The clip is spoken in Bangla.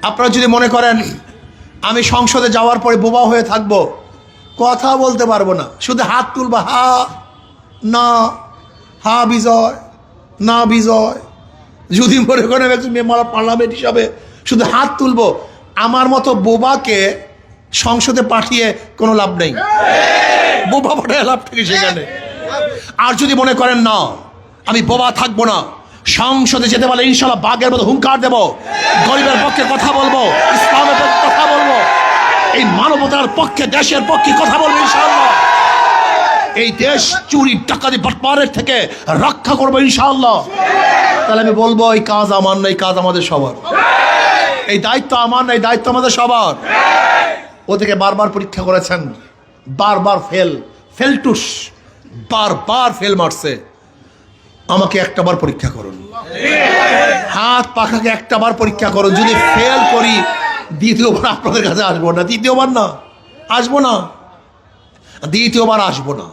আপনারা যদি মনে করেন আমি সংসদে যাওয়ার পরে বোবা হয়ে থাকব, কথা বলতে পারবো না, শুধু হাত তুলবা, হা না, হা বিজয়, না বিজয়, যদি মনে করেন একজন মেম্বার অফ পার্লামেন্ট হিসাবে শুধু হাত তুলবো, আমার মতো বোবাকে সংসদে পাঠিয়ে কোনো লাভ নেই। বোবা পাঠায় লাভ থেকে সেখানে। আর যদি মনে করেন না আমি বোবা থাকবো না, সংসদে যেতে পারলে ইনশাল্লাহ বাঘের মতো হুঙ্কার দেবো, গরিবের পক্ষে কথা বলবো, ইসলামের পক্ষে কথা বলবো, এই মানবতার পক্ষে, দেশের পক্ষে কথা বলবো ইনশাআল্লাহ, এই দেশ চুরি ডাকাতি বাটপারের থেকে রক্ষা করবো ইনশাআল্লাহ। তাহলে আমি বলবো এই কাজ আমার না, এই কাজ আমাদের সবার, এই দায়িত্ব আমার না, এই দায়িত্ব আমাদের সবার। ওদেরকে বারবার পরীক্ষা করেছেন, বারবার ফেলটুস বারবার ফেল মারছে। আমাকে একটাবার পরীক্ষা করুন, হাত পাখাকে একটাবার পরীক্ষা করুন, যদি ফেল করি দ্বিতীয়বার আপনাদের কাছে আসবো না, দ্বিতীয়বার না আসবো না, দ্বিতীয়বার আসবো না।